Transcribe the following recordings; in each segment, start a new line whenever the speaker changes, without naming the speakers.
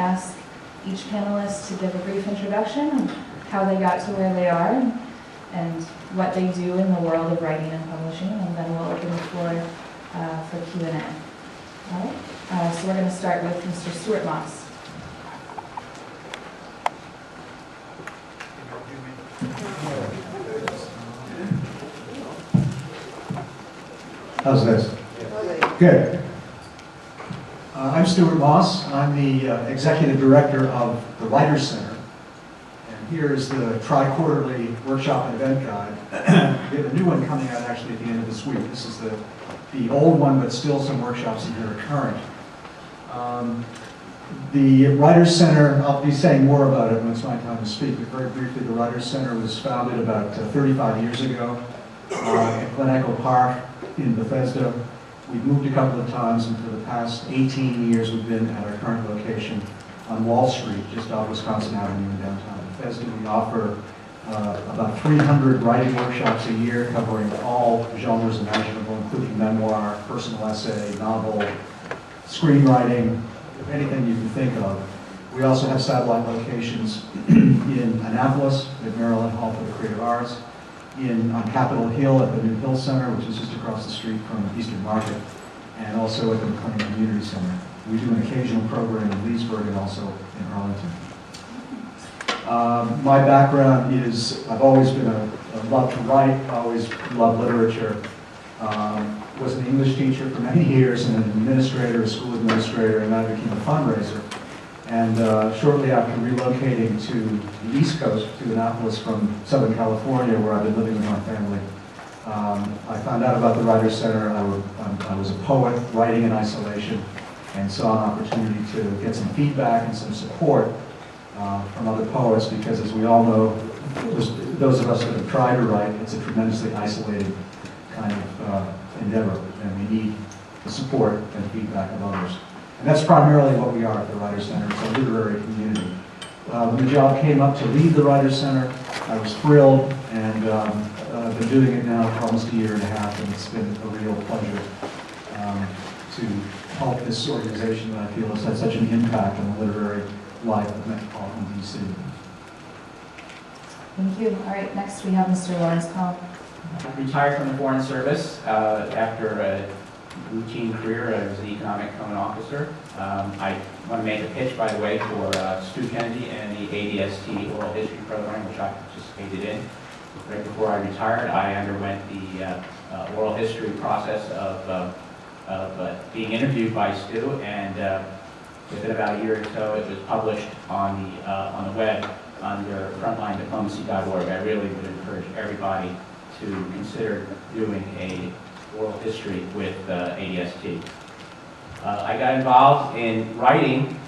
ask each panelist to give a brief introduction of how they got to where they are and what they do in the world of writing and publishing, and then we'll open the floor for Q&A. All right, so we're going to start with Mr. Stuart Moss.
How's this? Good. I'm Stuart Moss. I'm the Executive Director of the Writers Center. And here is the tri-quarterly workshop and event guide. We have a new one coming out actually at the end of this week. This is the old one, but still some workshops in here are current. The Writers Center, I'll be saying more about it when it's my time to speak, but very briefly, the Writers Center was founded about 35 years ago at Glen Echo Park in Bethesda. We've moved a couple of times, and for the past 18 years we've been at our current location on Wall Street, just off Wisconsin Avenue in downtown Bethesda. We offer about 300 writing workshops a year covering all genres imaginable, including memoir, personal essay, novel, screenwriting, anything you can think of. We also have satellite locations in Annapolis at Maryland Hall for the Creative Arts, on Capitol Hill at the New Hill Center, which is just across the street from Eastern Market, and also at the McLean Community Center. We do an occasional program in Leesburg and also in Arlington. My background is, I've always been a love to write, always loved literature. Was an English teacher for many years and an administrator, a school administrator, and I became a fundraiser. And shortly after relocating to the East Coast, to Annapolis from Southern California, where I've been living with my family, I found out about the Writers Center. I was a poet writing in isolation and saw an opportunity to get some feedback and some support from other poets, because as we all know, those of us that have tried to write, it's a tremendously isolated kind of endeavor, and we need the support and feedback of others. And that's primarily what we are at the Writers Center. It's a literary community. When the job came up to lead the Writers Center, I was thrilled, and I've been doing it now for almost a year and a half, and it's been a real pleasure to help this organization that I feel has had such an impact on the literary life of Metropolitan DC.
Thank you. All right, next we have Mr. Lawrence Cobb.
I retired from the Foreign Service after a routine career as an economic cone officer. I want to make a pitch, by the way, for Stu Kennedy and the ADST oral history program, which I participated in. Right before I retired, I underwent the oral history process of being interviewed by Stu, and within about a year or so, it was published on the web under frontlinediplomacy.org. I really would encourage everybody to consider doing a oral history with ADST. I got involved in writing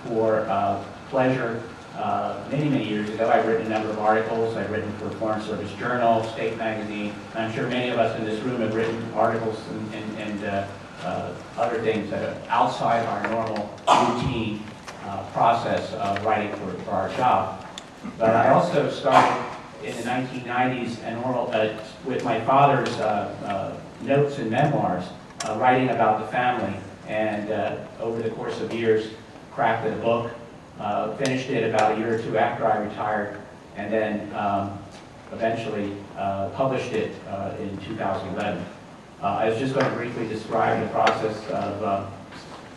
for pleasure many years ago. I've written a number of articles. I've written for Foreign Service Journal, State Magazine. And I'm sure many of us in this room have written articles and other things that are outside our normal routine process of writing for our job. But I also started in the 1990s and with my father's notes and memoirs, writing about the family, and over the course of years crafted a book, finished it about a year or two after I retired, and then eventually published it in 2011. I was just going to briefly describe the process of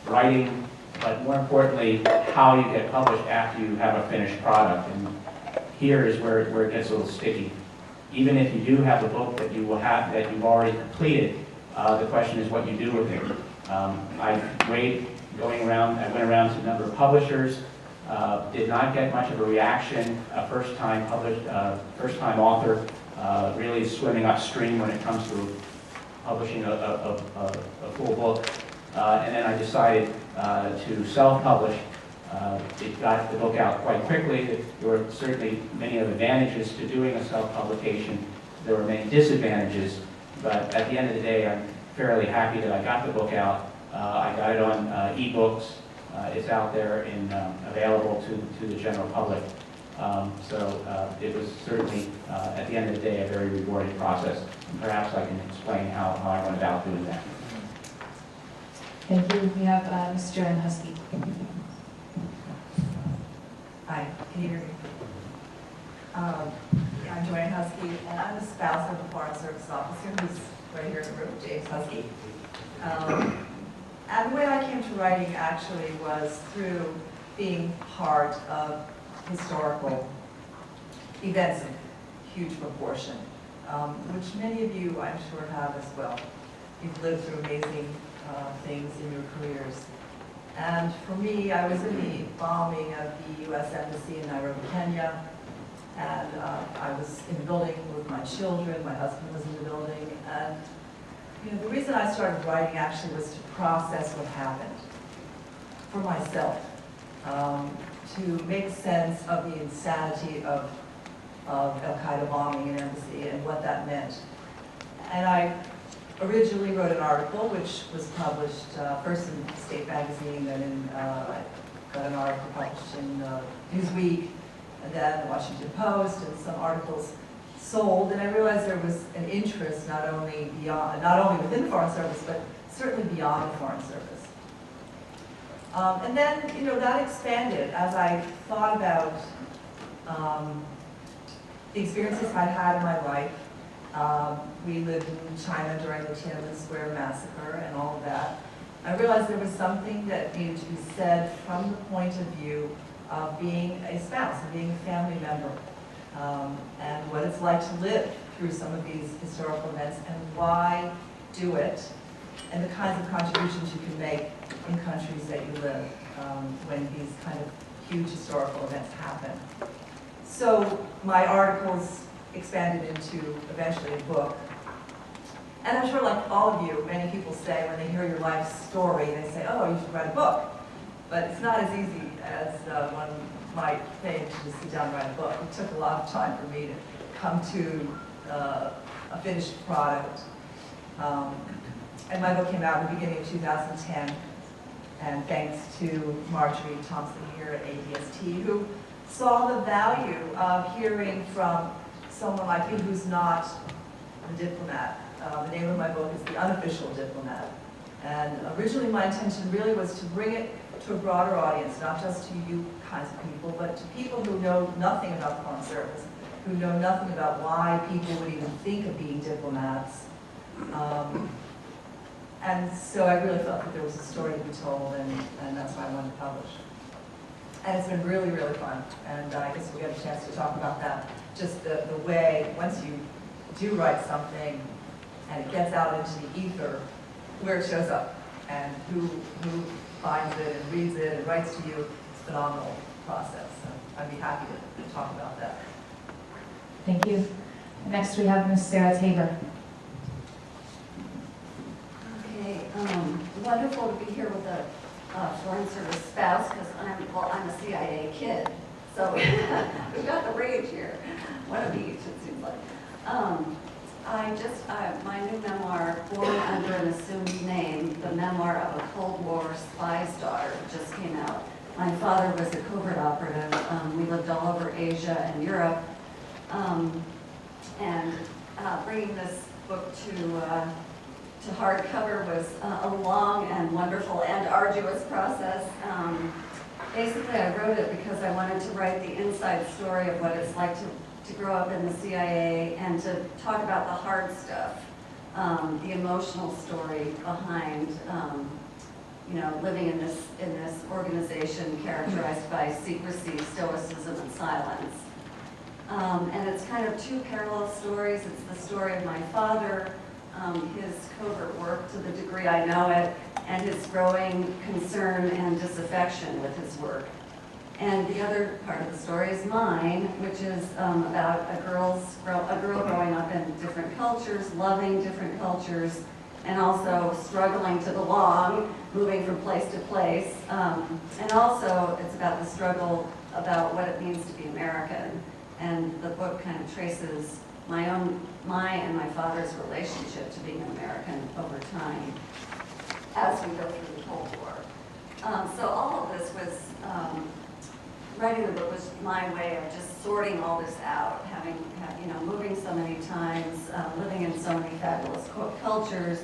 writing, but more importantly, how you get published after you have a finished product. And here is where it gets a little sticky. Even if you do have a book that you will have that you've already completed, the question is what you do with it. I went around to a number of publishers, did not get much of a reaction. A first-time author, really swimming upstream when it comes to publishing a full book. And then I decided to self-publish. It got the book out quite quickly. There were certainly many advantages to doing a self-publication. There were many disadvantages, but at the end of the day, I'm fairly happy that I got the book out. I got it on ebooks. It's out there and available to the general public. So it was certainly, at the end of the day, a very rewarding process. And perhaps I can explain how I went about doing that.
Thank you. We have Ms. Joanne Husky.
husky. And the way I came to writing actually was through being part of historical events of huge proportion, which many of you, I'm sure, have as well. You've lived through amazing things in your careers. And for me, I was in the bombing of the U.S. Embassy in Nairobi, Kenya, and I was in the building with my children. My husband was in the building, and the reason I started writing actually was to process what happened for myself, to make sense of the insanity of Al-Qaeda bombing an embassy and what that meant. And I originally wrote an article which was published first in State Magazine, then I got an article published in Newsweek, and then the Washington Post, and some articles sold. And I realized there was an interest not only within the Foreign Service, but certainly beyond the Foreign Service. And then, that expanded as I thought about the experiences I'd had in my life. We lived in China during the Tiananmen Square massacre and all of that. I realized there was something that needed to be said from the point of view of being a spouse, of being a family member, and what it's like to live through some of these historical events and why do it, and the kinds of contributions you can make in countries that you live when these kind of huge historical events happen. So my articles expanded into eventually a book. And I'm sure, like all of you, many people say when they hear your life story, they say, oh, you should write a book. But it's not as easy as one might think to just sit down and write a book. It took a lot of time for me to come to a finished product. And my book came out in the beginning of 2010, and thanks to Marjorie Thompson here at ADST, who saw the value of hearing from someone like you who's not the diplomat. The name of my book is The Unofficial Diplomat. And originally my intention really was to bring it to a broader audience, not just to you kinds of people, but to people who know nothing about the Foreign Service, who know nothing about why people would even think of being diplomats. And so I really felt that there was a story to be told, and that's why I wanted to publish. And it's been really, really fun. And I guess we'll get a chance to talk about that. Just the way, once you do write something and it gets out into the ether, where it shows up and who finds it and reads it and writes to you, it's a phenomenal process. So I'd be happy to talk about that.
Thank you. Next we have Ms. Sarah Tabor.
Okay, wonderful to be here with a Foreign Service spouse, because I'm a CIA kid, so we've got the range here. One of each, it seems like. My new memoir, Born Under an Assumed Name, the memoir of a Cold War spy's daughter, just came out. My father was a covert operative. We lived all over Asia and Europe. Bringing this book to hardcover was a long and wonderful and arduous process. Basically, I wrote it because I wanted to write the inside story of what it's like to grow up in the CIA and to talk about the hard stuff, the emotional story behind, living in this organization characterized by secrecy, stoicism, and silence. And it's kind of two parallel stories. It's the story of my father, his covert work to the degree I know it, and his growing concern and disaffection with his work. And the other part of the story is mine, which is about a girl growing up in different cultures, loving different cultures, and also struggling to belong, moving from place to place. And also it's about the struggle about what it means to be American. And the book kind of traces my and my father's relationship to being an American over time as we go through the Cold War. So all of this was, writing the book was my way of just sorting all this out, moving so many times, living in so many fabulous cultures,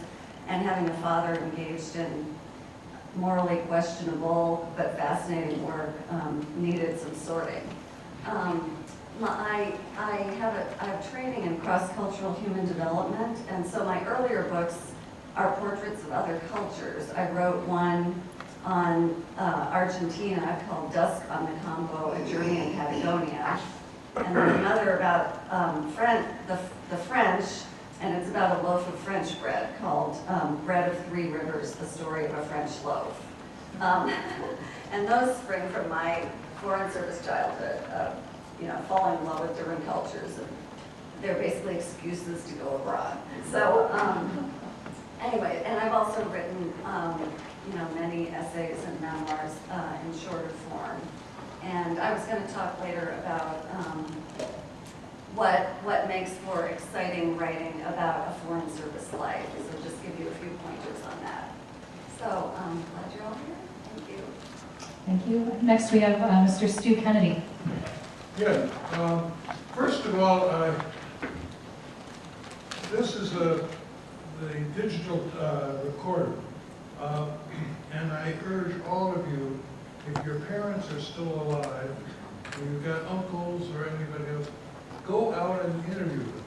and having a father engaged in morally questionable but fascinating work needed some sorting. I have training in cross-cultural human development, and so my earlier books are portraits of other cultures. I wrote one on Argentina called Dusk on the Campo, a journey in Patagonia, and then another about the French, and it's about a loaf of French bread called Bread of Three Rivers, the story of a French loaf. And those spring from my Foreign Service childhood, falling in love with different cultures, and they're basically excuses to go abroad. So anyway, and I've also written many essays and memoirs in shorter form. And I was going to talk later about what makes for exciting writing about a Foreign Service life. So just give you a few pointers on that. So glad you're all here. Thank you.
Thank you. Next we have Mr. Stu Kennedy.
Good. First of all, this is the digital recorder. And I urge all of you, if your parents are still alive, or you've got uncles or anybody else, go out and interview them.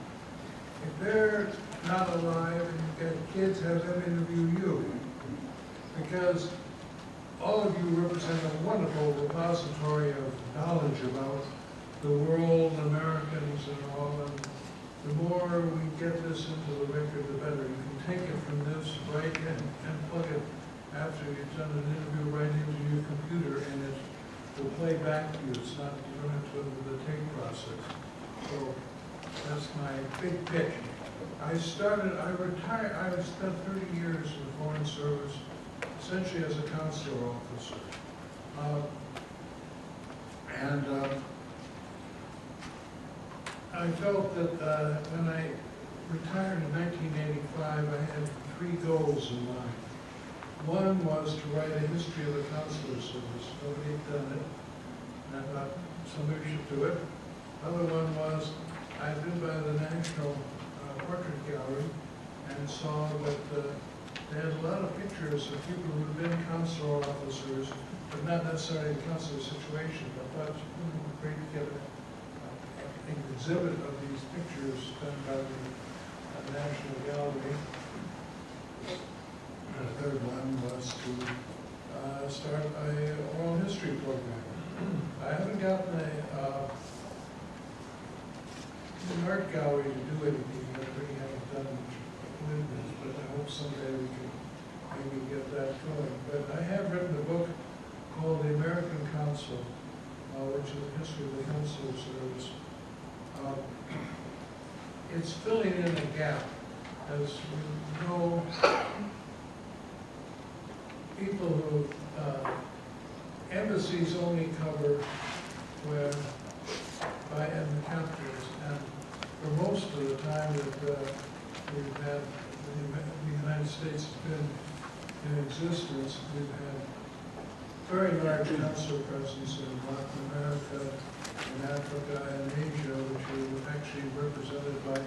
If they're not alive and you've got kids, have them interview you. Because all of you represent a wonderful repository of knowledge about the world, Americans and all, and the more we get this into the record, the better. You can take it from this right in and plug it after you've done an interview right into your computer, and it will play back to you. It's not, you don't have to go through the tape process. So that's my big pitch. I retired, I spent 30 years in the Foreign Service, essentially as a consular officer. I felt that when I retired in 1985, I had 3 goals in mind. One was to write a history of the consular service. Nobody had done it, and I thought somebody should do it. Another one was I'd been by the National Portrait Gallery and saw that they had a lot of pictures of people who had been consular officers, but not necessarily in consular situation. I thought it would be great to get an exhibit of these pictures done by the National Gallery. The third one was to start an oral history program. I haven't gotten an art gallery to do anything yet. I really haven't done much with this, but I hope someday we can maybe get that going. But I have written a book called The American Consul, which is a history of the consular service. It's filling in a gap, as we know, people who, embassies only cover where, in the countries, and for most of the time that we've had, the United States has been in existence, we've had very large consular presence in Latin America, in Africa, and Asia, which are actually represented by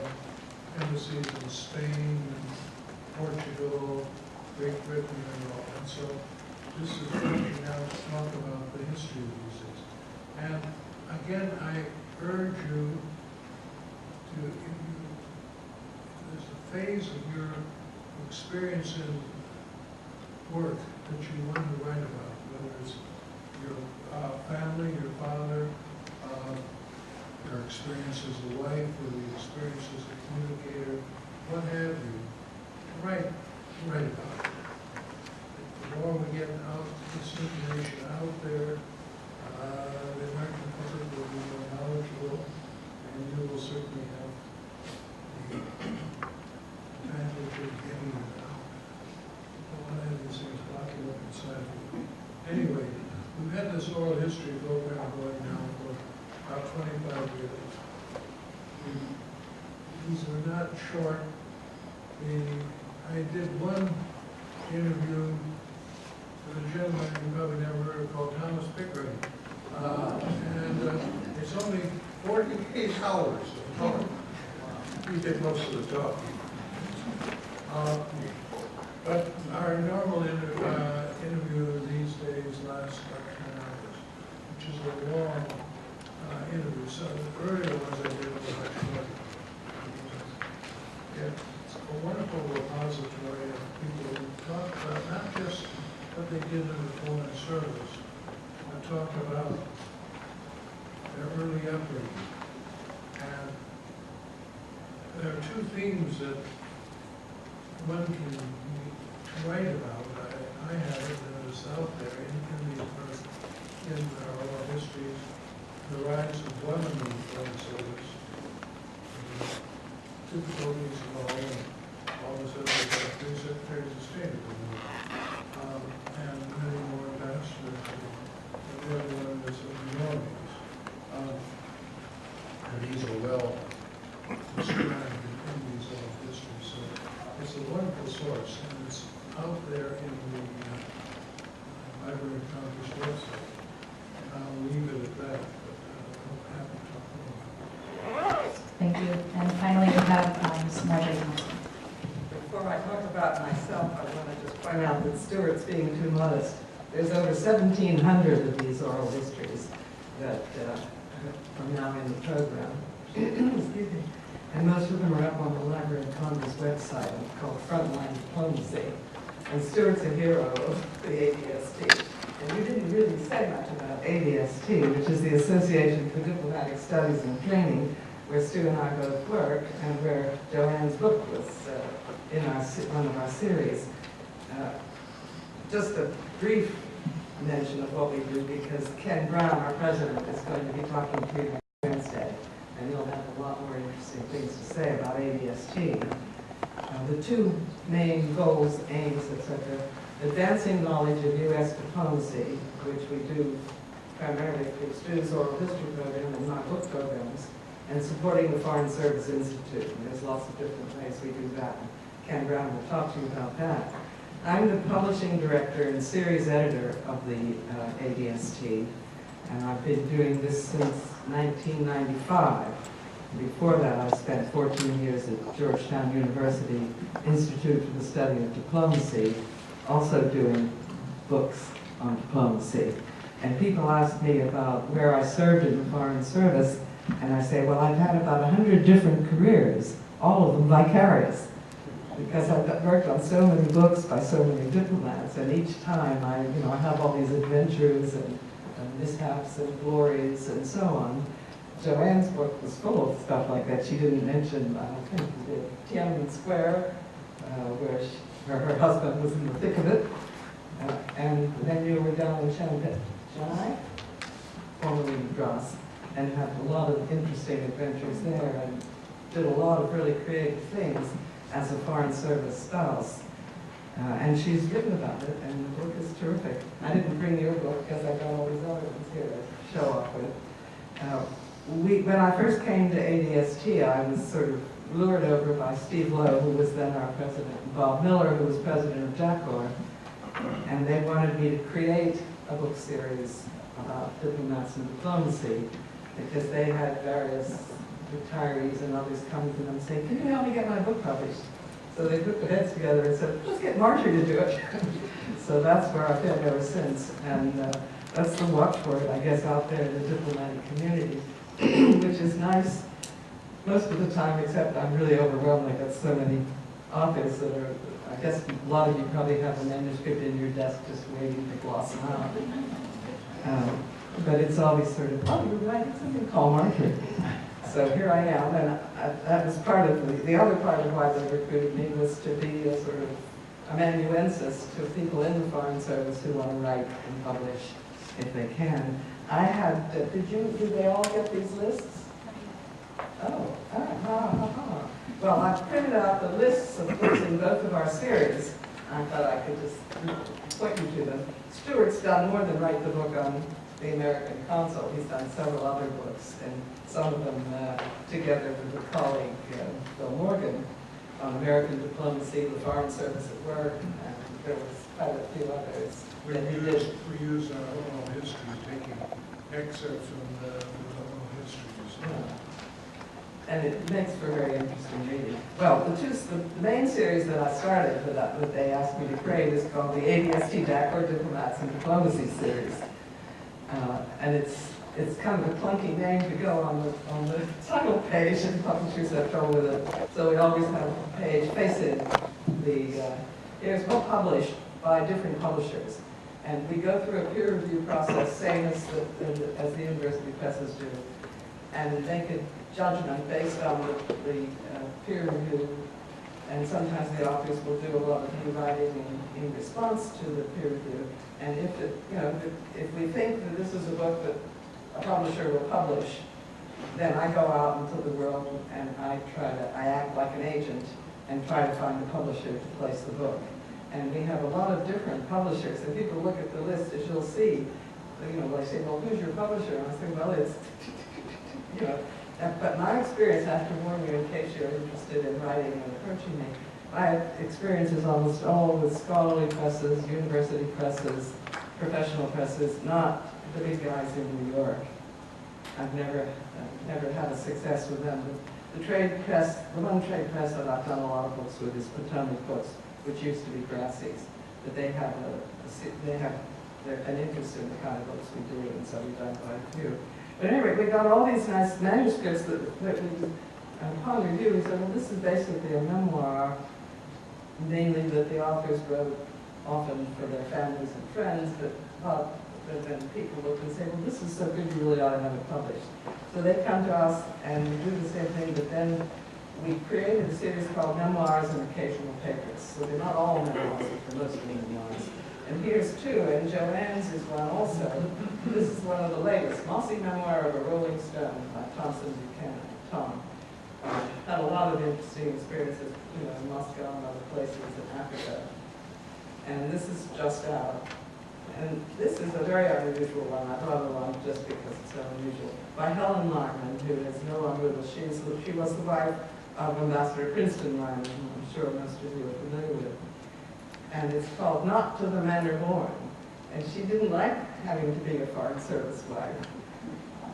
embassies in Spain, and Portugal, Great Britain, and all. And so this is working now to talk about the history of these things. And again, I urge you to, there's a phase of your experience in work that you want to write about, whether it's your family, your father, your experience as a wife, or the experience as a communicator, what have you. Write about it. The more we get out this information out there, the American public will be more knowledgeable, and you will certainly have the advantage of getting it out. Don't want to have these things locking up inside of you. Anyway, we've had this oral history program going now for about 25 years. These are not short. I did one interview with a gentleman you probably never heard of called Thomas Pickering. And it's only 48 hours of talk. He did most of the talking. But our normal interview these days lasts about 10 hours, which is a long interview. So the earlier ones I did were much shorter. Yeah. a wonderful repository of people who talk about not just what they did in the foreign service, but talk about their early upbringing. And there are two themes that one can write about. I have it, and it's out there in our oral histories, the rise of women in the foreign service, difficulties involved, and all of a sudden we've got 3 secretaries of state, and many more ambassadors, and the other one is of minorities. And these are well described in these oral histories, so it's a wonderful source, and it's out there in the Library of Congress website. And I'll leave it at that, but I'm happy to talk more.
Thank you. And finally, we have Ms. Marjorie Thompson.
Before I talk about myself, I want to just point out that Stuart's being too modest. There's over 1,700 of these oral histories that are now in the program. Excuse me. And most of them are up on the Library of Congress website called Frontline Diplomacy. And Stuart's a hero of the ADST. And you didn't really say much about ADST, which is the Association for Diplomatic Studies and Training, where Stu and I both work, and where Joanne's book was in one of our series. Just a brief mention of what we do, because Ken Brown, our president, is going to be talking to you next Wednesday, and you'll have a lot more interesting things to say about ADST. The two main goals, aims, etc., advancing knowledge of U.S. diplomacy, which we do primarily through Stu's oral history program and my book programs, and supporting the Foreign Service Institute. And there's lots of different ways we do that. Ken Brown will talk to you about that. I'm the publishing director and series editor of the ADST, and I've been doing this since 1995. Before that, I spent 14 years at Georgetown University Institute for the Study of Diplomacy, also doing books on diplomacy. And people ask me about where I served in the Foreign Service, and I say, well, I've had about 100 different careers, all of them vicarious, because I've worked on so many books by so many diplomats, and each time I have all these adventures and mishaps and glories and so on. Joanne's book was full of stuff like that. She didn't mention, I don't think she did, Tiananmen Square, where her husband was in the thick of it, and then you were down in Shanghai, formerly Madras, and had a lot of interesting adventures there, and did a lot of really creative things as a Foreign Service spouse. And she's written about it, and the book is terrific. I didn't bring your book because I've got all these other ones here to show off with. When I first came to ADST, I was sort of lured over by Steve Lowe, who was then our president, and Bob Miller, who was president of JACOR, and they wanted me to create a book series about diplomats and diplomacy, because they had various retirees and others coming to them and saying, can you help me get my book published? So they put their heads together and said, let's get Marjorie to do it. So that's where I've been ever since. And that's the watchword, I guess, out there in the diplomatic community, which is nice most of the time, except I'm really overwhelmed. I've got so many authors that are, I guess a lot of you probably have a manuscript in your desk just waiting to gloss them out. But it's always sort of, oh, you're writing something, call Marjorie. So here I am, and that was part of the other part of why they recruited me, was to be a sort of amanuensis to people in the Foreign Service who want to write and publish if they can. I had, did they all get these lists? Oh, Well, I printed out the lists of books in both of our series. I thought I could just point you to them. Stuart's done more than write the book on the American Consul. He's done several other books, and some of them together with a colleague, Bill Morgan, on American diplomacy, the Foreign Service at work, and there was quite a few others.
We use our oral history, taking excerpts from the oral histories.
Yeah. And it makes for very interesting reading. Well, the main series that I started that they asked me to create is called the ADST JACOR Diplomats and Diplomacy series. And it's it's kind of a clunky name to go on the title page, and publishers have trouble with it. So we always have a page facing the, here's what published by different publishers. And we go through a peer review process, same as the university presses do, and make a judgment based on the peer review. And sometimes the authors will do a lot of new writing in response to the peer review. And if it, if we think that this is a book that a publisher will publish, then I go out into the world and I act like an agent and try to find a publisher to place the book. And we have a lot of different publishers. And people look at the list, as you'll see, they say, well, who's your publisher? And I say, well, it's, But my experience, I have to warn you in case you're interested in writing and approaching me, my experience is almost all with scholarly presses, university presses, professional presses, not the big guys in New York. I've never had a success with them. The trade press, the one trade press that I've done a lot of books with is Potomac Books, which used to be Grassy's. But they have an interest in the kind of books we do, and so we've done quite a few. But anyway, we got all these nice manuscripts that we, upon review, we said, well, this is basically a memoir, mainly that the authors wrote often for their families and friends, but then people look and say, well, this is so good, you really ought to have it published. So they come to us and we do the same thing, but then we created a series called Memoirs and Occasional Papers. So they're not all memoirs, but they're mostly memoirs. And here's two, and Joanne's is one also. This is one of the latest, Mossy Memoir of a Rolling Stone by Thompson Buchanan, Tom. Had a lot of interesting experiences, in Moscow and other places in Africa. And this is just out. And this is a very unusual one. I brought it along just because it's so unusual. By Helen Lyman, who is no longer with us. She was the wife of Ambassador Princeton Lyman, who I'm sure most of you are familiar with. And it's called Not to the Manner Born. And she didn't like having to be a Foreign Service wife.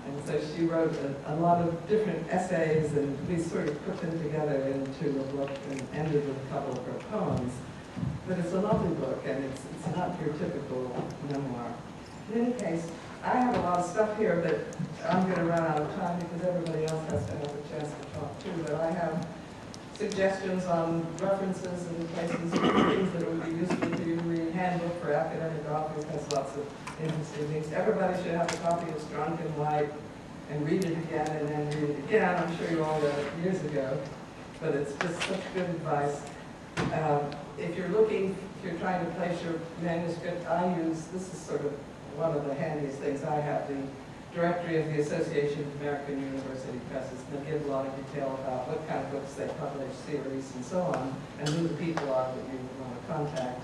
And so she wrote a lot of different essays, and we sort of put them together into a book and ended with a couple of her poems. But it's a lovely book, and it's not your typical memoir. In any case, I have a lot of stuff here, but I'm going to run out of time because everybody else has to have a chance to talk too. But I have suggestions on references and places, things that would be useful to you. The handbook for academic authors has lots of interesting things. Everybody should have a copy of Strunk and White and read it again and then read it again. I'm sure you all read it years ago, but it's just such good advice. If you're trying to place your manuscript, this is sort of one of the handiest things I have, the directory of the Association of American University Presses. They give a lot of detail about what kind of books they publish, series, and so on, and who the people are that you want to contact.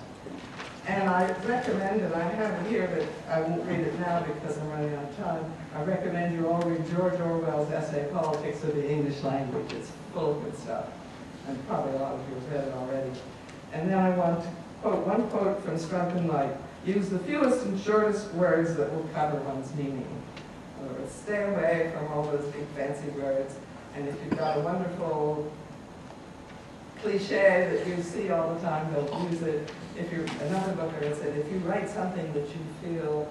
And I recommend, and I have it here, but I won't read it now because I'm running out of time, I recommend you all read George Orwell's essay, Politics of the English Language. It's full of good stuff, and probably a lot of you have read it already. And then I want to quote one quote from Strunk and White. Use the fewest and shortest words that will cover one's meaning. In other words, stay away from all those big fancy words. And if you've got a wonderful cliche that you see all the time, they'll use it. If you're another booker said, if you write something that you feel,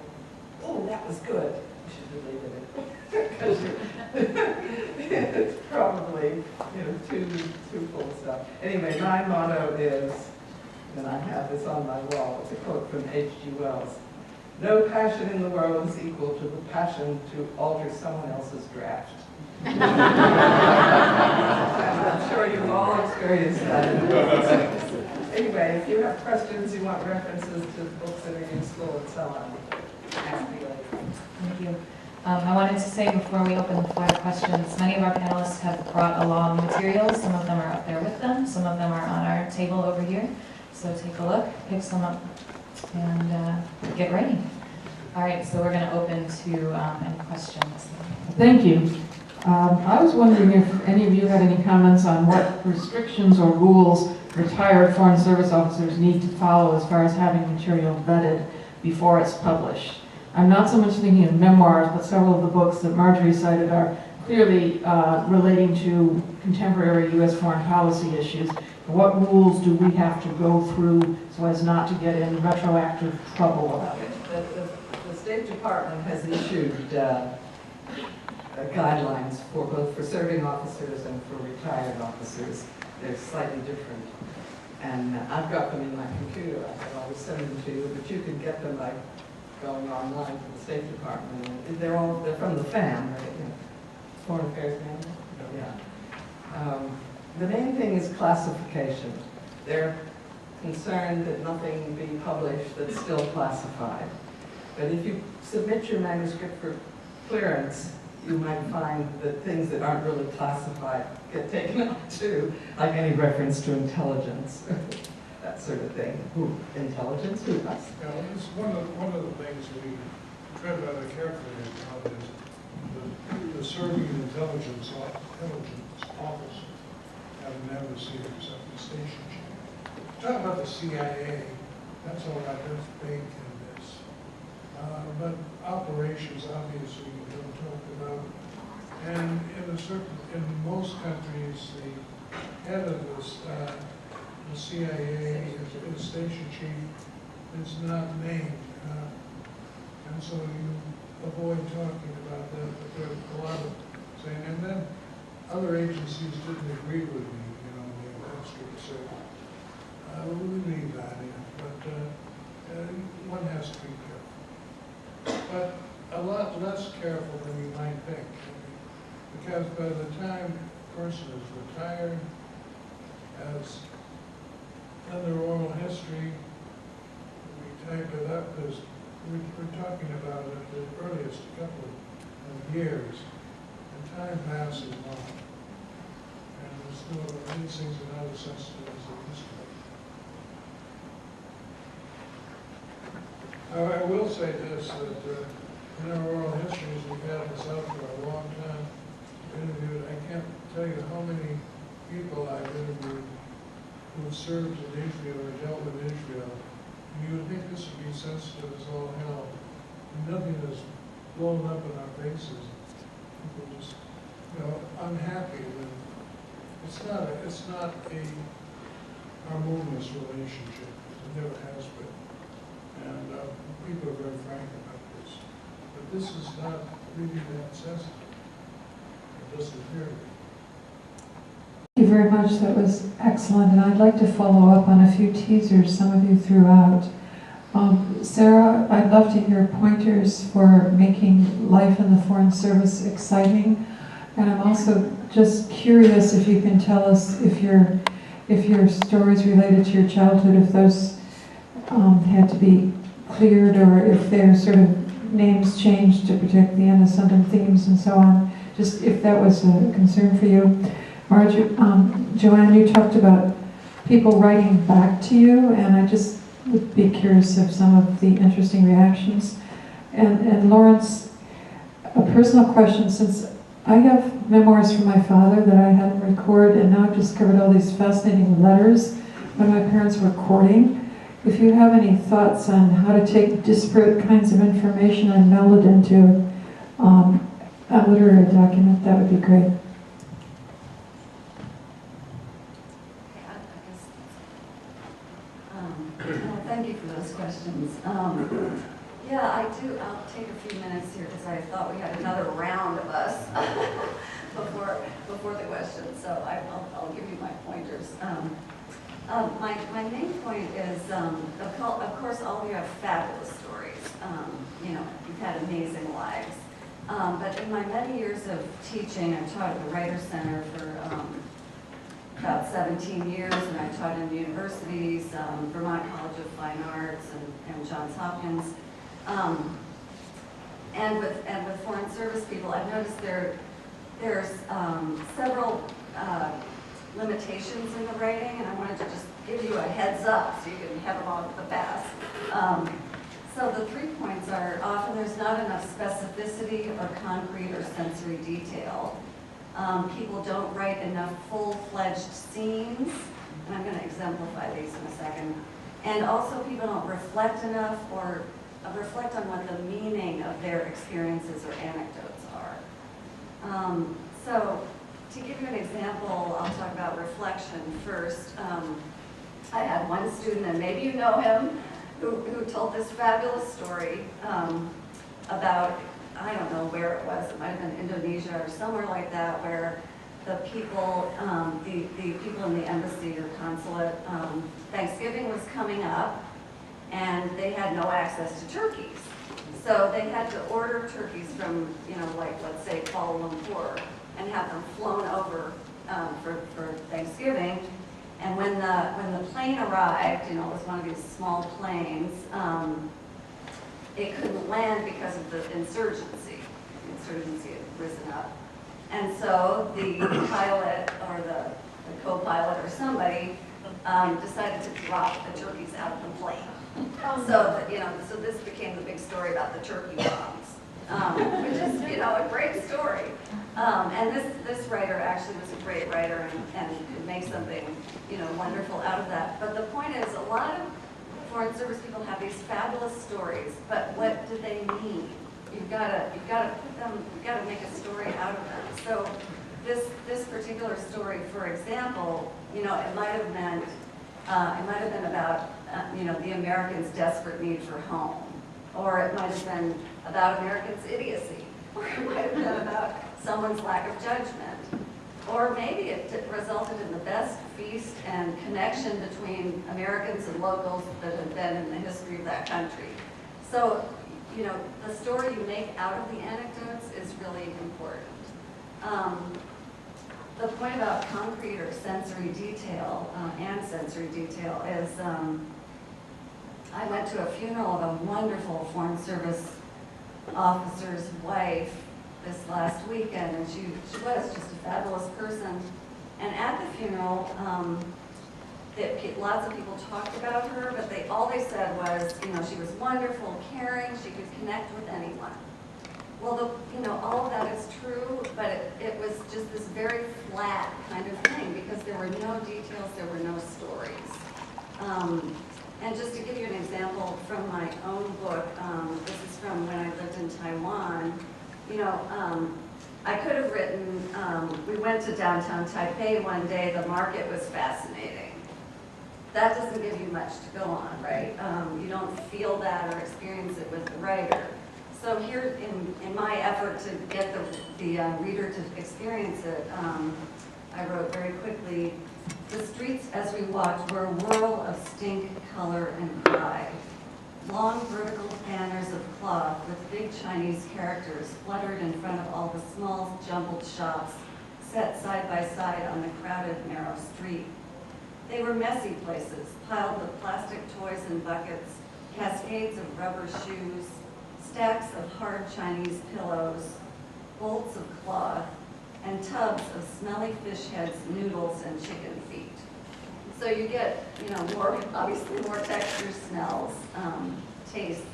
oh, that was good, you should delete it. Because it's probably too full of stuff. Anyway, my motto is, and I have this on my wall, it's a quote from H.G. Wells: no passion in the world is equal to the passion to alter someone else's draft. And I'm sure you've all experienced that. Anyway, if you have questions, you want references to books that are useful and so on, ask me later.
Thank you. I wanted to say before we open the floor to questions, many of our panelists have brought along materials. Some of them are up there with them. Some of them are on our table over here. So take a look, pick some up, and get ready. All right, so we're going to open to any questions.
Thank you. I was wondering if any of you had any comments on what restrictions or rules retired Foreign Service officers need to follow as far as having material vetted before it's published. I'm not so much thinking of memoirs, but several of the books that Marjorie cited are clearly relating to contemporary U.S. foreign policy issues. What rules do we have to go through so as not to get in retroactive trouble about it?
The State Department has issued guidelines for both for serving officers and for retired officers. They're slightly different. And I've got them in my computer. I could always send them to you, but you can get them by going online to the State Department. And they're from the FAM, right? You know, Foreign Affairs Manual. Yeah. The main thing is classification. They're concerned that nothing be published that's still classified. But if you submit your manuscript for clearance, you might find that things that aren't really classified get taken up too, like any reference to intelligence, that sort of thing. Who? Intelligence? Who? Us?
Yeah, it's one of the things we tread rather carefully about is the serving intelligence office at an embassy or something, station chief. Talk about the CIA, that's all right, that's big in this. But operations, obviously, we don't talk about. And in most countries, the head of the CIA is station chief is not named. And so you avoid talking about that, but there's a lot of saying, and then other agencies didn't agree with me, you know, the administrator said, we leave that in, but one has to be careful. But a lot less careful than you might think, because by the time a person is retired, has done their oral history, we type it up as we're talking about at the earliest couple of years, and time passes on. And there's still these things are not as sensitive as they used to be. I will say this, that in our oral histories, we've had this out for a long time. Interviewed, I can't tell you how many people I've interviewed who have served in Israel or dealt with Israel. You would think this would be sensitive as all hell. Nothing is blown up in our faces. People just, you know, unhappy with it. It's not a harmonious relationship. It never has been. And people are very frank about this. But this is not really that sensitive. It doesn't appear to be.
Thank you very much. That was excellent. And I'd like to follow up on a few teasers some of you threw out. Sarah, I'd love to hear pointers for making life in the Foreign Service exciting. And I'm also just curious if you can tell us if your stories related to your childhood, if those had to be cleared or if their sort of names changed to protect the innocent and themes and so on. Just if that was a concern for you. Joanne, you talked about people writing back to you, and I just would be curious of some of the interesting reactions. And Lawrence, a personal question, since I have memoirs from my father that I hadn't recorded, and now I've discovered all these fascinating letters when my parents were courting. If you have any thoughts on how to take disparate kinds of information and meld it into a literary document, that would be great.
Well, thank you for those questions. Yeah, I'll take a few minutes here because I thought we had another round of us before the questions, so I'll give you my pointers. My main point is, of course, all of you have fabulous stories. You know, you've had amazing lives. But in my many years of teaching, I've taught at the Writers Center for about 17 years, and I taught in universities, Vermont College of Fine Arts and Johns Hopkins. And with foreign service people, I've noticed there's several limitations in the writing, and I wanted to just give you a heads up so you can have them all at the pass. So the 3 points are often there's not enough specificity or concrete or sensory detail. People don't write enough full-fledged scenes, and I'm going to exemplify these in a second. And also people don't reflect enough or reflect on what the meaning of their experiences or anecdotes are. So to give you an example, I'll talk about reflection first. I had one student, and maybe you know him, who told this fabulous story about, I don't know where it was, it might have in Indonesia or somewhere like that, where the people, the people in the embassy or consulate, Thanksgiving was coming up, and they had no access to turkeys. So they had to order turkeys from, like, let's say Kuala Lumpur, and have them flown over for Thanksgiving. And when the plane arrived, it was one of these small planes, it couldn't land because of the insurgency. The insurgency had risen up. And so the pilot or the co-pilot or somebody decided to drop the turkeys out of the plane. So that, so this became the big story about the turkey bombs, which is, a great story. And this writer actually was a great writer and could make something, wonderful out of that. But the point is, a lot of Foreign Service people have these fabulous stories, but what do they mean? You've got to put them, you've got to make a story out of them. So this particular story, for example, it might have meant, it might have been about, the Americans' desperate need for home, or it might have been about Americans' idiocy, or it might have been about someone's lack of judgment, or maybe it resulted in the best feast and connection between Americans and locals that have been in the history of that country. So, the story you make out of the anecdotes is really important. The point about concrete or sensory detail, and sensory detail, is I went to a funeral of a wonderful Foreign Service officer's wife this last weekend, and she was just a fabulous person. And at the funeral, lots of people talked about her, but all they said was, she was wonderful, caring, she could connect with anyone. Well, all of that is true, but it was just this very flat kind of thing because there were no details, there were no stories. And just to give you an example from my own book, this is from when I lived in Taiwan. I could have written, we went to downtown Taipei one day, the market was fascinating. That doesn't give you much to go on, right? You don't feel that or experience it with the writer. So here, in my effort to get the reader to experience it, I wrote very quickly, the streets as we walked were a whirl of stink, color, and pride. Long vertical banners of cloth with big Chinese characters fluttered in front of all the small jumbled shops set side by side on the crowded narrow street. They were messy places, piled with plastic toys in buckets, cascades of rubber shoes, stacks of hard Chinese pillows, bolts of cloth, and tubs of smelly fish heads, noodles, and chicken feet. So you get, obviously more textures, smells, tastes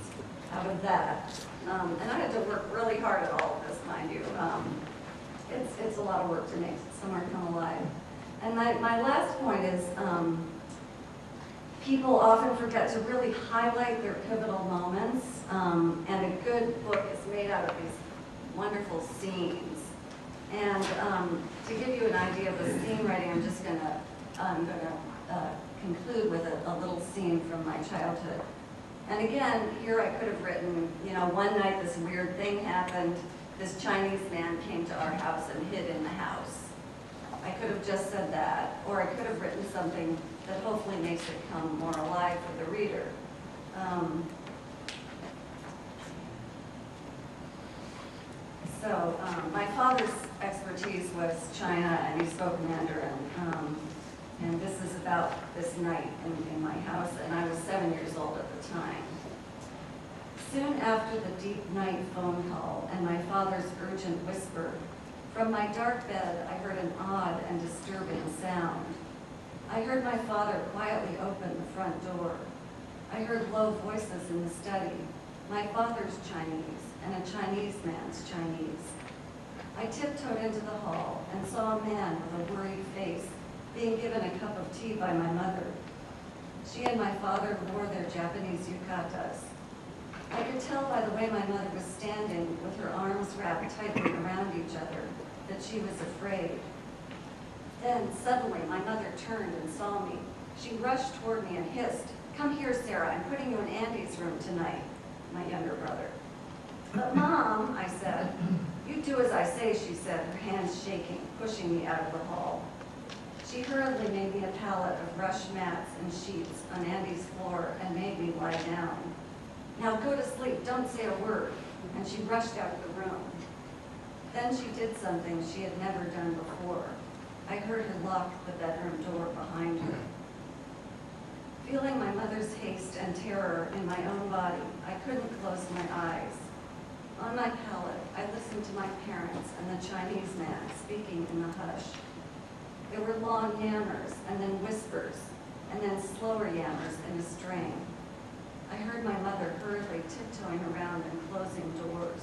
out of that. And I had to work really hard at all of this, mind you. It's a lot of work to make somewhere come alive. And my last point is, people often forget to really highlight their pivotal moments, and a good book is made out of these wonderful scenes. And to give you an idea of the scene writing, I'm gonna conclude with a little scene from my childhood. And again, here I could have written, one night this weird thing happened. This Chinese man came to our house and hid in the house. I could have just said that, or I could have written something that hopefully makes it come more alive for the reader. My father's expertise was China, and he spoke Mandarin. And this is about this night in my house, and I was 7 years old at the time. Soon after the deep night phone call and my father's urgent whisper, from my dark bed I heard an odd and disturbing sound. I heard my father quietly open the front door. I heard low voices in the study, my father's Chinese and a Chinese man's Chinese. I tiptoed into the hall and saw a man with a worried face being given a cup of tea by my mother. She and my father wore their Japanese yukatas. I could tell by the way my mother was standing with her arms wrapped tightly around each other that she was afraid. Then suddenly my mother turned and saw me. She rushed toward me and hissed, "Come here, Sarah, I'm putting you in Andy's room tonight," my younger brother. "But Mom," I said, "you do Do as I say, she said, her hands shaking, pushing me out of the hall. She hurriedly made me a pallet of rush mats and sheets on Andy's floor and made me lie down. Now go to sleep, don't say a word. And she rushed out of the room. Then she did something she had never done before. I heard her lock the bedroom door behind her. Feeling my mother's haste and terror in my own body, I couldn't close my eyes. On my pallet, I listened to my parents and the Chinese man speaking in the hush. There were long yammers, and then whispers, and then slower yammers in a string. I heard my mother hurriedly tiptoeing around and closing doors.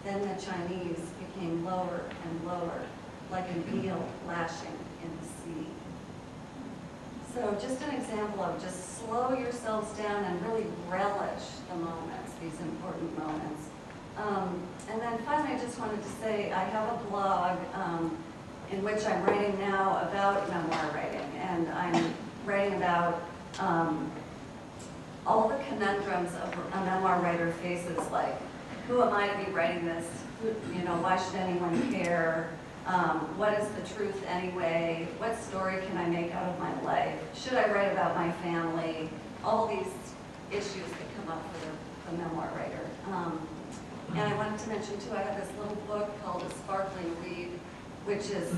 Then the Chinese became lower and lower, like an eel lashing in the sea. So just an example of just slow yourselves down and really relish the moments, these important moments. And then finally, I just wanted to say I have a blog in which I'm writing now about memoir writing, and I'm writing about all the conundrums of a memoir writer faces, like, who am I to be writing this? Why should anyone care? What is the truth anyway? What story can I make out of my life? Should I write about my family? All these issues that come up for the memoir writer. And I wanted to mention too, I have this little book called A Sparkling Read, which is,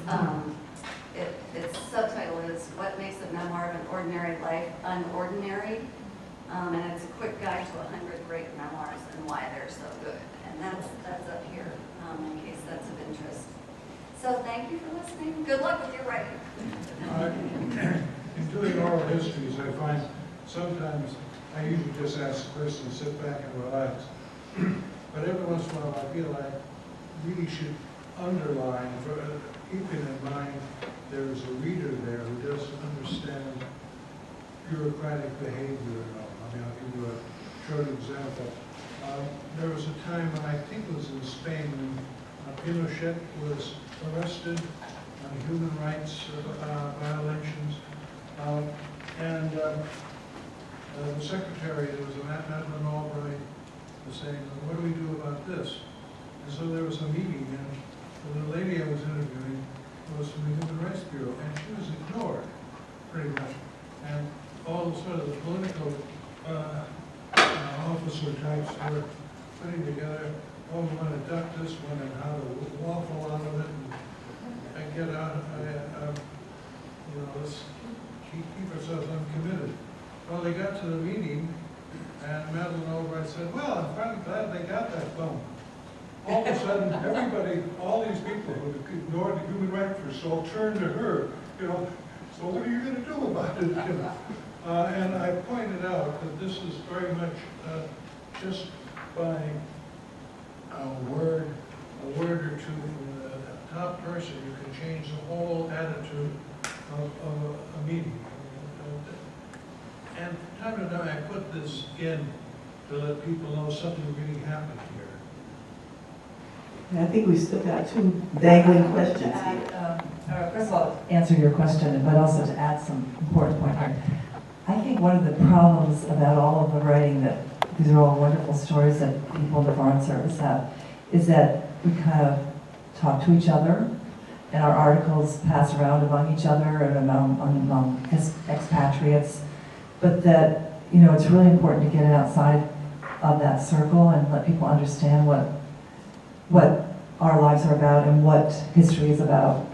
its subtitle is What Makes a Memoir of an Ordinary Life Unordinary? And it's a quick guide to 100 great memoirs and why they're so good. And that's up here, in case that's of interest. So thank you for listening. Good luck with your writing.
In doing oral histories, I find sometimes I usually just ask the person to sit back and relax. But every once in a while, I feel I really should underline, keeping in mind there's a reader there who doesn't understand bureaucratic behavior at all. I mean, I'll give you a short example. There was a time when I think it was in Spain when Pinochet was arrested on human rights violations. The secretary, there was a Madeleine Albright, was saying, what do we do about this? And so there was a meeting, and the lady I was interviewing was from the Human Rights Bureau, and she was ignored, pretty much. And all of a sudden, the political officer types were putting together, oh, we want to duck this one and how to waffle out of it and get out, let's keep ourselves uncommitted. Well, they got to the meeting, and Madeleine Albright said, well, I'm finally glad they got that phone. All of a sudden, everybody, all these people who ignored the human rights first all turned to her, so what are you going to do about it? And I pointed out that this is very much just by a word or two from the top person, you can change the whole attitude of a meeting. And from time to time, I put this in to let people know something really happened here.
I think we still got two dangling questions here.
First of all, answer your question, but also to add some important point here. I think one of the problems about all of the writing, that these are all wonderful stories that people in the Foreign Service have, is that we kind of talk to each other, and our articles pass around among each other and among expatriates, but that, it's really important to get it outside of that circle and let people understand what our lives are about and what history is about.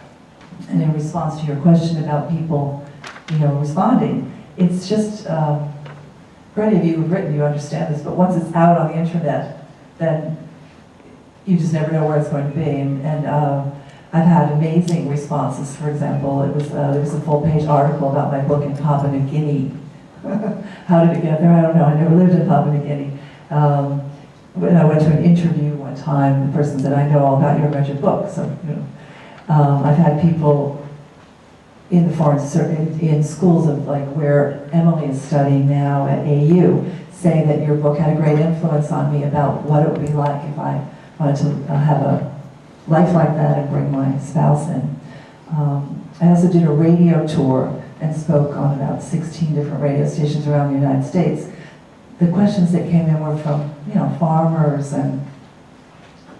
And in response to your question about people, responding, it's just, for any of you who've written, you understand this, but once it's out on the internet, then you just never know where it's going to be. And I've had amazing responses. For example, there was a full-page article about my book in Papua New Guinea. How did it get there? I don't know. I never lived in Papua New Guinea. When I went to an interview one time, the person said, I know all about you, I read your book. So, I've had people in the foreign service, in schools of like where Emily is studying now at AU, saying that your book had a great influence on me about what it would be like if I wanted to have a life like that and bring my spouse in. I also did a radio tour and spoke on about 16 different radio stations around the United States. The questions that came in were from, farmers and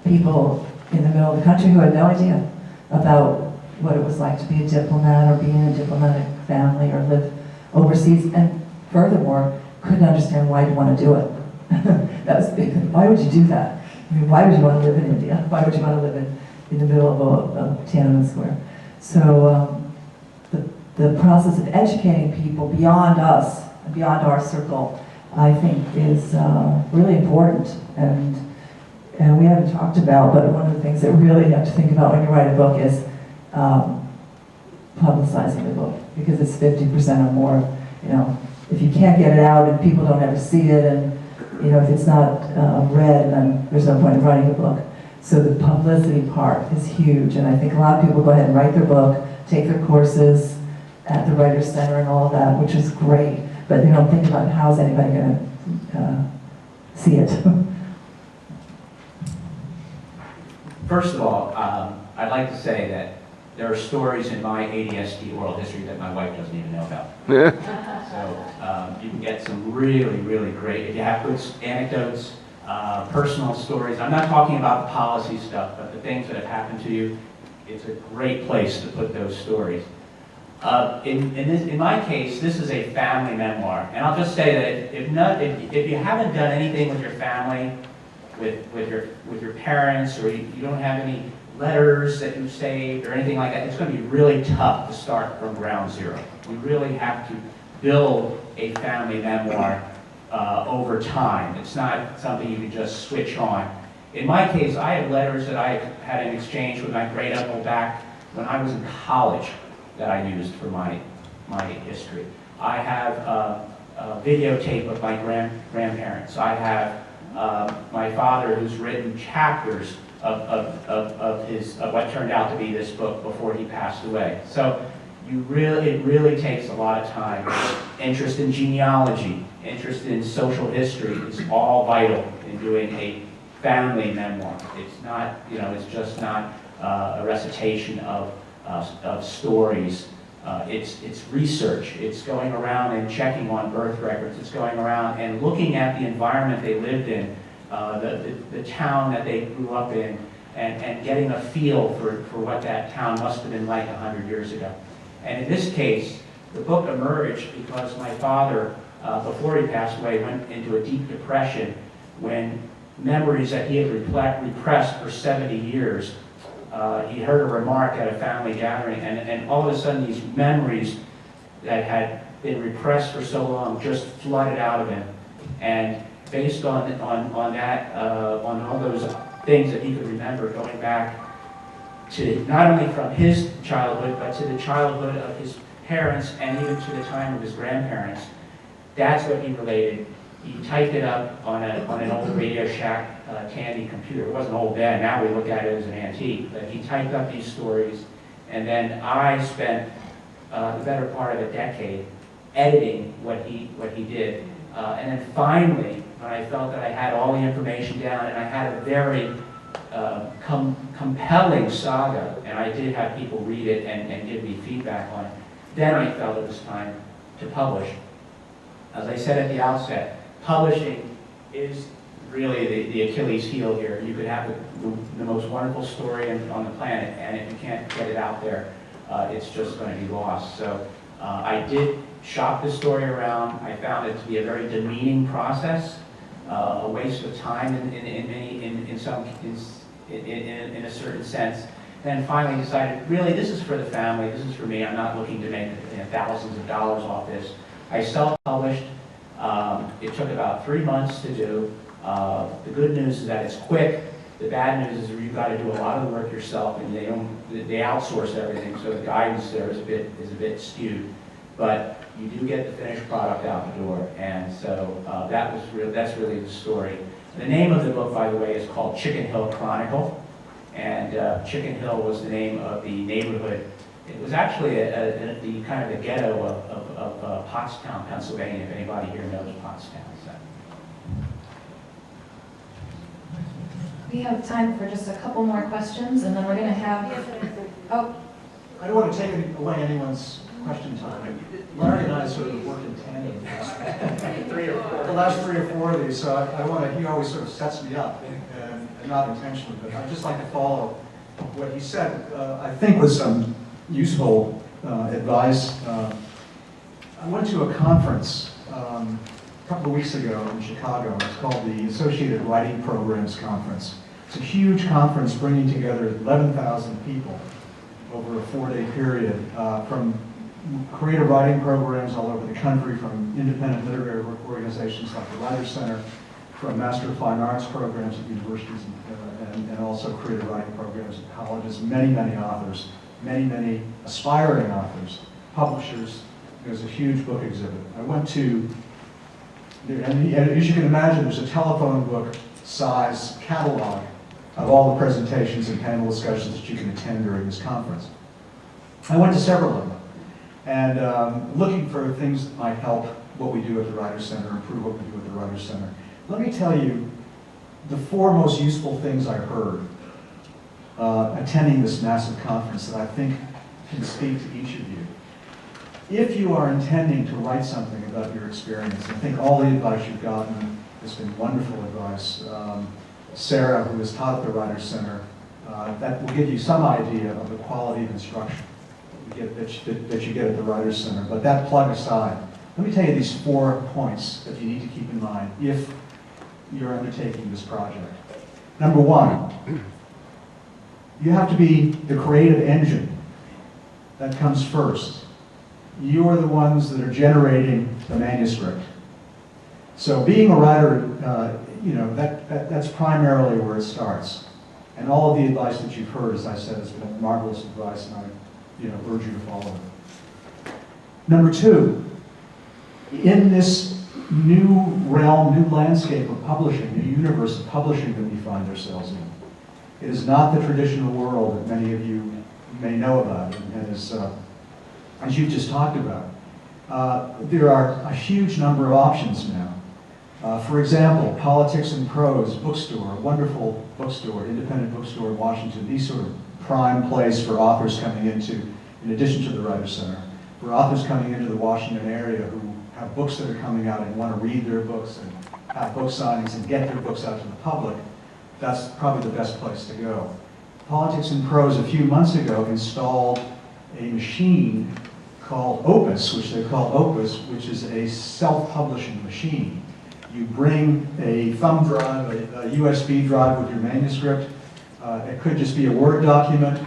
people in the middle of the country who had no idea about what it was like to be a diplomat or be in a diplomatic family or live overseas, and furthermore, couldn't understand why you'd want to do it. That was big. Why would you do that? I mean, why would you want to live in India? Why would you want to live in the middle of Tiananmen Square? So the process of educating people beyond us, beyond our circle, I think is really important, and we haven't talked about, but one of the things that really you have to think about when you write a book is publicizing the book, because it's 50% or more. You know, if you can't get it out and people don't ever see it, and you know, if it's not read, then there's no point in writing a book. So the publicity part is huge, and I think a lot of people go ahead and write their book, take their courses at the Writers' Center and all of that, which is great, but they don't think about how's anybody going to see it.
First of all, I'd like to say that there are stories in my ADST oral history that my wife doesn't even know about. So you can get some really, really great, if you have good anecdotes, personal stories. I'm not talking about the policy stuff, but the things that have happened to you. It's a great place to put those stories. In my case, this is a family memoir, and I'll just say that if you haven't done anything with your family, with your parents, or you don't have any letters that you've saved or anything like that, it's going to be really tough to start from ground zero. We really have to build a family memoir over time. It's not something you can just switch on. In my case, I have letters that I had in exchange with my great uncle back when I was in college that I used for my history. I have a videotape of my grandparents. I have my father, who's written chapters of what turned out to be this book before he passed away. So it really takes a lot of time. Interest in genealogy, interest in social history is all vital in doing a family memoir. It's not, it's just not a recitation of stories. It's research. It's going around and checking on birth records. It's going around and looking at the environment they lived in, the town that they grew up in, and getting a feel for what that town must have been like 100 years ago. And in this case, the book emerged because my father, before he passed away, went into a deep depression when memories that he had repressed for 70 years, he heard a remark at a family gathering, and all of a sudden these memories that had been repressed for so long just flooded out of him. And based on that, on all those things that he could remember, going back to not only from his childhood, but to the childhood of his parents and even to the time of his grandparents, that's what he related. He typed it up on an old Radio Shack Tandy computer. It wasn't old then, now we look at it as an antique, but he typed up these stories, and then I spent the better part of a decade editing what he did. And then finally, when I felt that I had all the information down and I had a very compelling saga, and I did have people read it and give me feedback on it, then I felt it was time to publish. As I said at the outset, publishing is really the Achilles heel here. You could have the most wonderful story on the planet, and if you can't get it out there, it's just going to be lost. So I did shop this story around. I found it to be a very demeaning process, a waste of time in a certain sense. Then finally decided, really, this is for the family. This is for me. I'm not looking to make thousands of dollars off this. I self-published. It took about 3 months to do. The good news is that it's quick. The bad news is you've got to do a lot of the work yourself, and they outsource everything, so the guidance there is a bit skewed. But you do get the finished product out the door, and so that's really the story. The name of the book, by the way, is called Chicken Hill Chronicle, and Chicken Hill was the name of the neighborhood. It was actually the kind of the ghetto of Pottstown, Pennsylvania, if anybody here knows Pottstown. So.
We have time for just a couple more questions, and then we're going to have... Oh.
I don't want to take away anyone's question time. Larry and I sort of work in tandem the last 3 or 4 of these, so he always sort of sets me up. And not intentionally, but I'd just like to follow what he said, I think was some useful advice. I went to a conference a couple of weeks ago in Chicago. It's called the Associated Writing Programs Conference. It's a huge conference bringing together 11,000 people over a 4-day period from creative writing programs all over the country, from independent literary organizations like the Writers Center, from Master of Fine Arts programs at universities and also creative writing programs at colleges, many authors, many aspiring authors, publishers. There's a huge book exhibit. I went to, and as you can imagine, there's a telephone book size catalog of all the presentations and panel discussions that you can attend during this conference. I went to several of them, and looking for things that might help what we do at the Writers Center, improve what we do at the Writers Center. Let me tell you the 4 most useful things I heard attending this massive conference that I think can speak to each of you. If you are intending to write something about your experience, I think all the advice you've gotten has been wonderful advice. Sarah, who has taught at the Writers Center, that will give you some idea of the quality of instruction that you get at the Writers Center. But that plug aside, let me tell you these 4 points that you need to keep in mind if you're undertaking this project. Number 1, you have to be the creative engine. That comes first. You are the ones that are generating the manuscript. So being a writer, that's primarily where it starts. And all of the advice that you've heard, as I said, has been marvelous advice, and I urge you to follow it. Number 2, in this new realm, new landscape of publishing, new universe of publishing that we find ourselves in, it is not the traditional world that many of you may know about, and as you've just talked about. There are a huge number of options now. For example, Politics and Prose bookstore, a wonderful bookstore, independent bookstore in Washington, these sort of prime place for authors coming into, in addition to the Writers Center, for authors coming into the Washington area who have books that are coming out and want to read their books and have book signings and get their books out to the public. That's probably the best place to go. Politics and Prose a few months ago installed a machine called Opus, which they call Opus, which is a self-publishing machine. You bring a thumb drive, a USB drive with your manuscript. It could just be a Word document.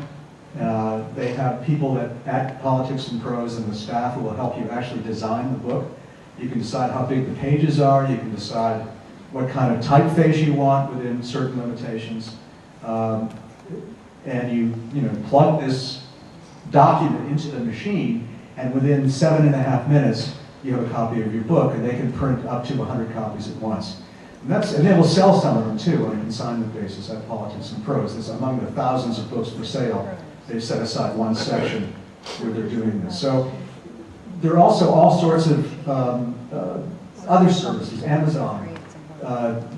They have people at Politics and Prose and the staff who will help you actually design the book. You can decide how big the pages are. You can decide what kind of typeface you want within certain limitations. And you plug this document into the machine, and within 7.5 minutes, you have a copy of your book, and they can print up to 100 copies at once. And they will sell some of them too on a consignment basis at Politics and Prose. It's among the thousands of books for sale. They've set aside one section where they're doing this. So there are also all sorts of other services. Amazon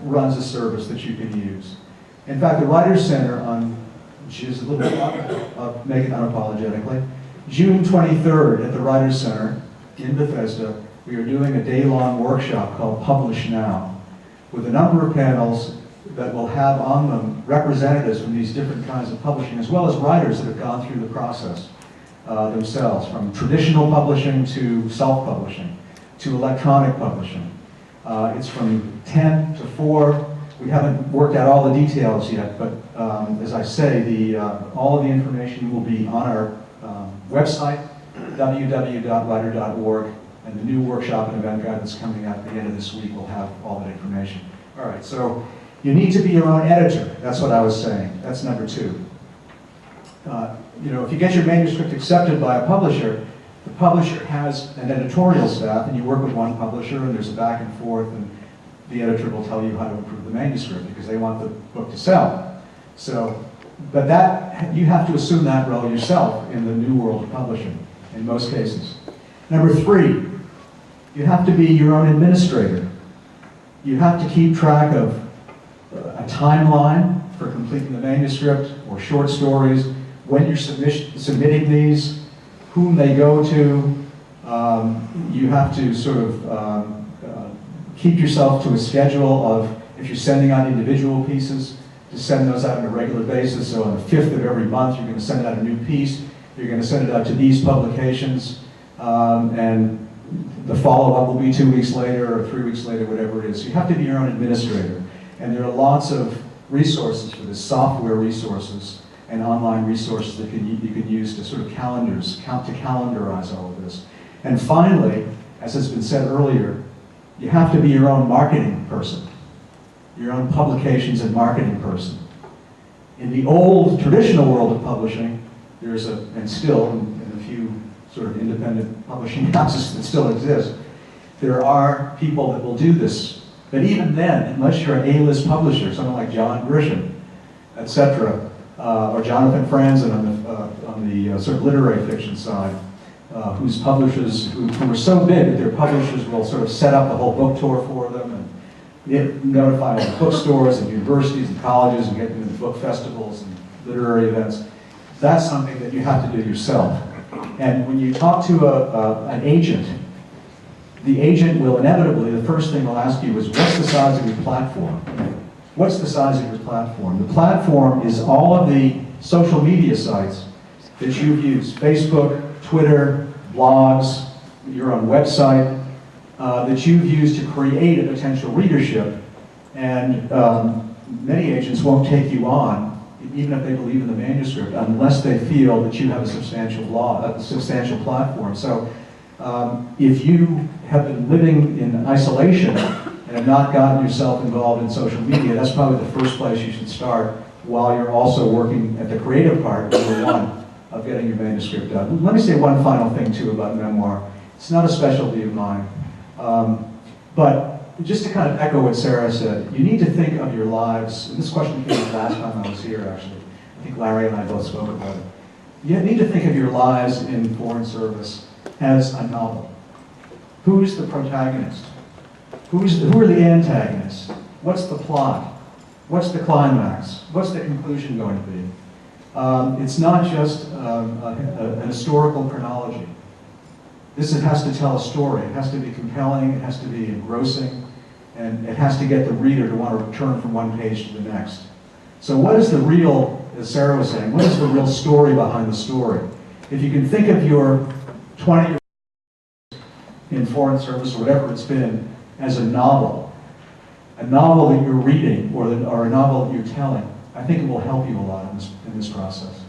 runs a service that you can use. In fact, the Writers Center which is a little bit make it unapologetically, June 23rd at the Writers Center in Bethesda, we are doing a day-long workshop called Publish Now, with a number of panels that will have on them representatives from these different kinds of publishing, as well as writers that have gone through the process themselves, from traditional publishing to self-publishing, to electronic publishing. It's from 10 to 4. We haven't worked out all the details yet, but as I say, all of the information will be on our website, www.writer.org, and the new workshop and event guide that's coming out at the end of this week will have all that information. All right, so you need to be your own editor. That's what I was saying. That's number 2. If you get your manuscript accepted by a publisher, the publisher has an editorial staff, and you work with one publisher, and there's a back and forth, and the editor will tell you how to improve the manuscript because they want the book to sell. So, but you have to assume that role yourself in the new world of publishing, in most cases. Number 3, you have to be your own administrator. You have to keep track of a timeline for completing the manuscript or short stories, when you're submitting these, whom they go to. You have to sort of keep yourself to a schedule of, if you're sending out individual pieces, to send those out on a regular basis. So on the 5th of every month, you're going to send out a new piece. You're going to send it out to these publications, and the follow-up will be 2 weeks later or 3 weeks later, whatever it is. You have to be your own administrator. And there are lots of resources for this, software resources and online resources that you can use to sort of calendarize all of this. And finally, as has been said earlier, you have to be your own marketing person, your own publications and marketing person. In the old traditional world of publishing, there's and still in a few sort of independent publishing houses that still exist, there are people that will do this. But even then, unless you're an A-list publisher, someone like John Grisham, etc., or Jonathan Franzen on the sort of literary fiction side, whose publishers, who are so big that their publishers will sort of set up the whole book tour for them and notify all the bookstores and universities and colleges and get them into book festivals and literary events. That's something that you have to do yourself. And when you talk to an agent, the agent will inevitably, the first thing they'll ask you is, what's the size of your platform? What's the size of your platform? The platform is all of the social media sites that you've used, Facebook, Twitter, blogs, your own website, that you've used to create a potential readership. And many agents won't take you on, even if they believe in the manuscript, unless they feel that you have a substantial platform. So if you have been living in isolation and have not gotten yourself involved in social media, that's probably the first place you should start while you're also working at the creative part, number one, of getting your manuscript done. Let me say one final thing too about memoir. It's not a specialty of mine, but just to kind of echo what Sarah said, you need to think of your lives, and this question came up last time I was here actually. I think Larry and I both spoke about it. You need to think of your lives in foreign service as a novel. Who's the protagonist? Who are the antagonists? What's the plot? What's the climax? What's the conclusion going to be? It's not just an historical chronology. It has to tell a story. It has to be compelling, it has to be engrossing, and it has to get the reader to want to turn from one page to the next. So what is the real, as Sarah was saying, what is the real story behind the story? If you can think of your 20 years in foreign service or whatever it's been as a novel that you're reading or a novel that you're telling, I think it will help you a lot in this process.